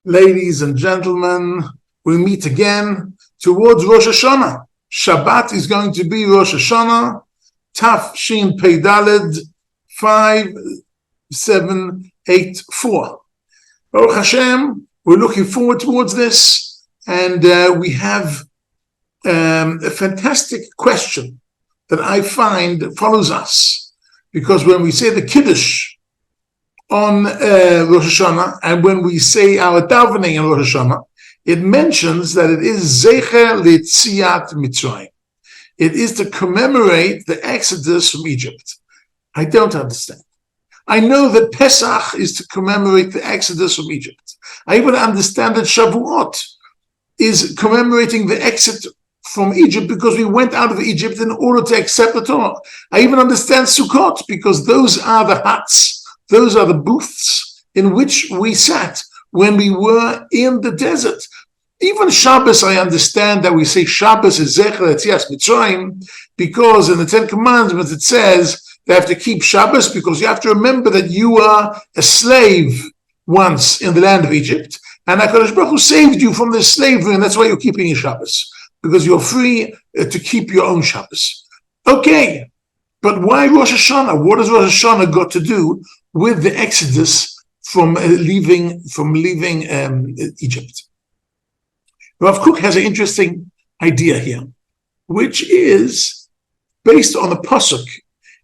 Ladies and gentlemen, we meet again towards Rosh Hashana. Shabbat is going to be Rosh Hashana, Taf Shin Pei Daled 5784. Baruch Hashem, we're looking forward towards this, and we have a fantastic question that I find follows us, because when we say the Kiddush on Rosh Hashana, and when we say our davening on Rosh Hashana, it mentions that it is Zecher L'Tziat Mitzrayim. It is to commemorate the exodus from Egypt. I don't understand. I know that Pesach is to commemorate the exodus from Egypt. I even understand that Shavuot is commemorating the exit from Egypt because we went out of Egypt in order to accept the Torah. I even understand Sukkot because those are the huts, those are the booths in which we sat when we were in the desert. Even Shabbos, I understand that we say Shabbos is Zecher L'Tziat Mitzrayim because in the Ten Commandments it says they have to keep Shabbos because you have to remember that you are a slave once in the land of Egypt, and HaKadosh Baruch Hu saved you from this slavery, and that's why you're keeping your Shabbos, because you're free to keep your own Shabbos. Okay, but why Rosh Hashanah? What has Rosh Hashanah got to do with the exodus from leaving Egypt? Rav Kook has an interesting idea here, which is based on the pasuk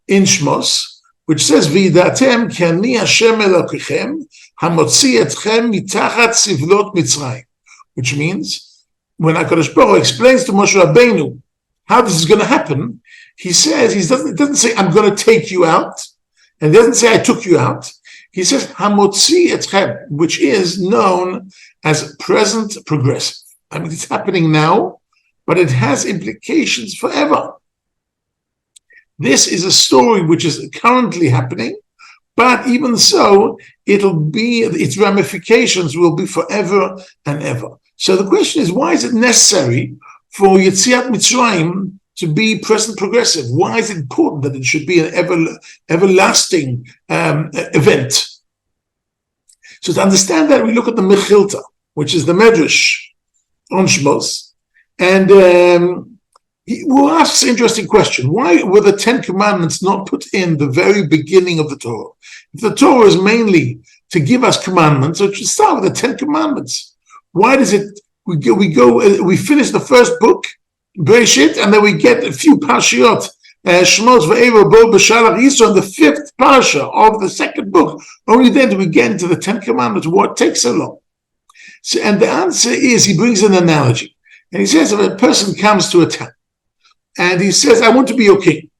in Shmos, which says, "V'yidatem ki ani Hashem Elokechem hamotzi etchem mitachat sivlot Mitzrayim," which means when HaKadosh Baruch Hu explains to Moshe Rabbeinu how this is going to happen, he says, it doesn't say, "I'm going to take you out," and it doesn't say, "I took you out." He says, "Hamotzi etchem," which is known as present progressive. I mean, it's happening now, but it has implications forever. This is a story which is currently happening, but even so, its ramifications will be forever and ever. So the question is, why is it necessary for Yetziat Mitzrayim to be present progressive? Why is it important that it should be an everlasting event? So to understand that, we look at the Mechilta, which is the Medrash on Shmos, and we'll ask this interesting question: why were the Ten Commandments not put in the very beginning of the Torah? If the Torah is mainly to give us commandments, so it should start with the Ten Commandments. Why does it? We finish the first book, Bereshit, and then we get a few parshiot, Shmos Ve'ero Bo B'Shalach Yisro, on the fifth parsha of the second book. Only then do we get into the Ten Commandments. What takes so long? So, and the answer is, he brings an analogy. And he says, if a person comes to a town, and he says, "I want to be your king."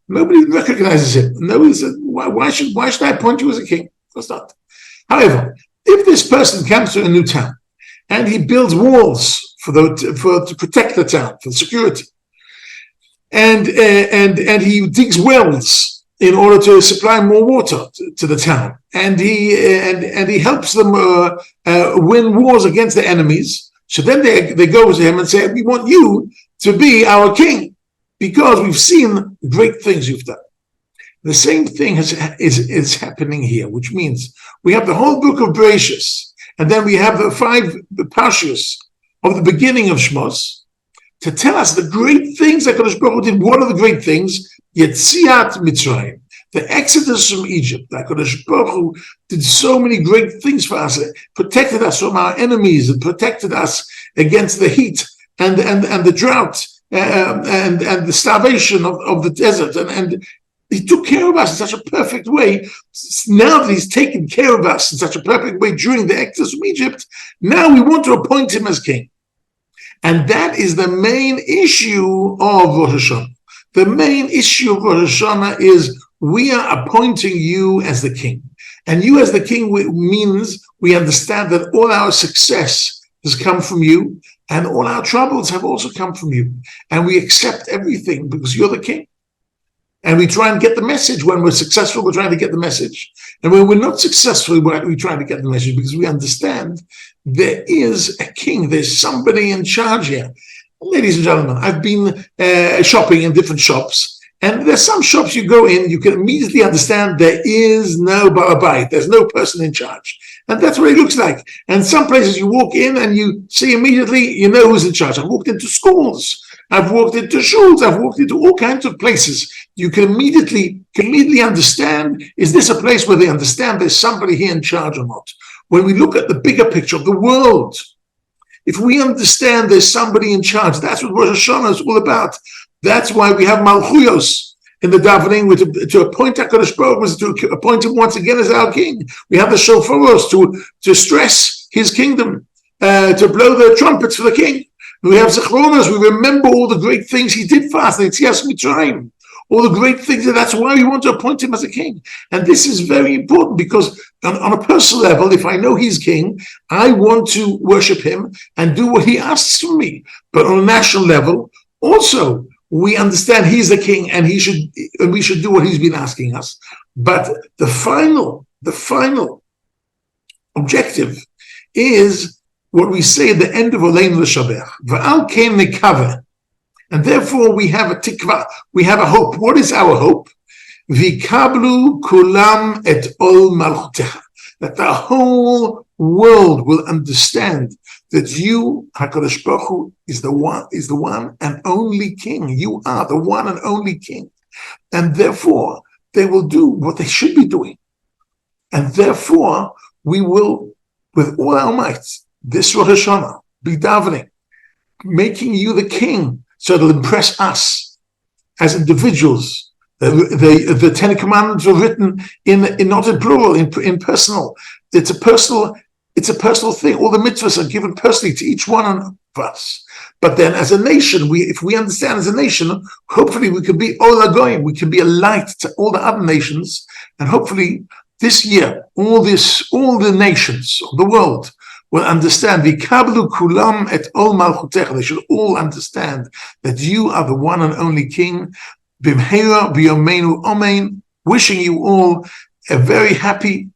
Nobody recognizes him. Nobody says, why should I appoint you as a king? Of course not. However, if this person comes to a new town, and he builds walls to protect the town, for security, and he digs wells in order to supply more water to the town, and he helps them win wars against the enemies. So then they go to him and say, "We want you to be our king because we've seen great things you've done." The same thing is happening here, which means we have the whole book of Bereshit, and then we have the 5 parshas of the beginning of Shmos to tell us the great things that HaKadosh Baruch Hu did. What are the great things? Yetziat Mitzrayim, the exodus from Egypt. HaKadosh Baruch Hu did so many great things for us. It protected us from our enemies. It protected us against the heat and the drought and the starvation of the desert. And he took care of us in such a perfect way. Now that he's taken care of us in such a perfect way during the exodus from Egypt, now we want to appoint him as king. And that is the main issue of Rosh Hashanah. The main issue of Rosh Hashanah is we are appointing you as the king. And you as the king means we understand that all our success has come from you, and all our troubles have also come from you. And we accept everything because you're the king. And we try and get the message. When we're successful, we're trying to get the message. And when we're not successful, we're trying to get the message because we understand there is a king. There's somebody in charge here. Ladies and gentlemen, I've been shopping in different shops, And there's some shops you go in, you can immediately understand there is no ba'abayit, there's no person in charge. And that's what it looks like. And some places you walk in and you see immediately, you know who's in charge. I've walked into schools, I've walked into shuls, I've walked into all kinds of places. You can immediately understand, is this a place where they understand there's somebody here in charge or not? When we look at the bigger picture of the world, if we understand there's somebody in charge, that's what Rosh Hashana is all about. That's why we have Malchuyos in the davening, to appoint HaKadosh Baruch Hu, to appoint him once again as our king. We have the shofaros to stress his kingdom, to blow the trumpets for the king. We have Zichronos, we remember all the great things he did for us, the Yetzias Mitzrayim, all the great things, and that's why we want to appoint him as a king. And this is very important because on a personal level, if I know he's king, I want to worship him and do what he asks from me. But on a national level, also, we understand he's the king and we should do what he's been asking us. But the final objective is what we say at the end of Oleinu L'Shabech. V'al kein nekaveh. And therefore we have a tikva, we have a hope. What is our hope? V'kablu kulam et ol malchutecha. That the whole world will understand that you, HaKadosh Baruch Hu, is the one and only king. You are the one and only king. And therefore, they will do what they should be doing. And therefore, we will, with all our might, this Rosh Hashanah, be davening, making you the king, so it'll impress us as individuals. The Ten Commandments were written in not in plural, in personal. It's a personal thing. All the mitzvahs are given personally to each one of us. But then as a nation, if we understand as a nation, hopefully we can be Ola Goyim, we can be a light to all the other nations. And hopefully this year, all the nations of the world will understand, V'kablu kulam et ol malchutecha. They should all understand that you are the one and only king. Bimheira b'yomeinu omein. Wishing you all a very happy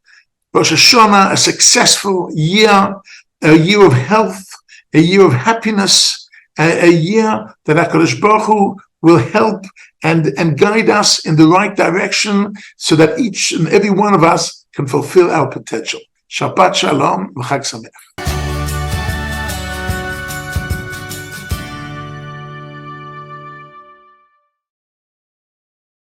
Rosh Hashanah, a successful year, a year of health, a year of happiness, a year that HaKadosh Baruch Hu will help and guide us in the right direction so that each and every one of us can fulfill our potential. Shabbat Shalom, V'chag Sameach.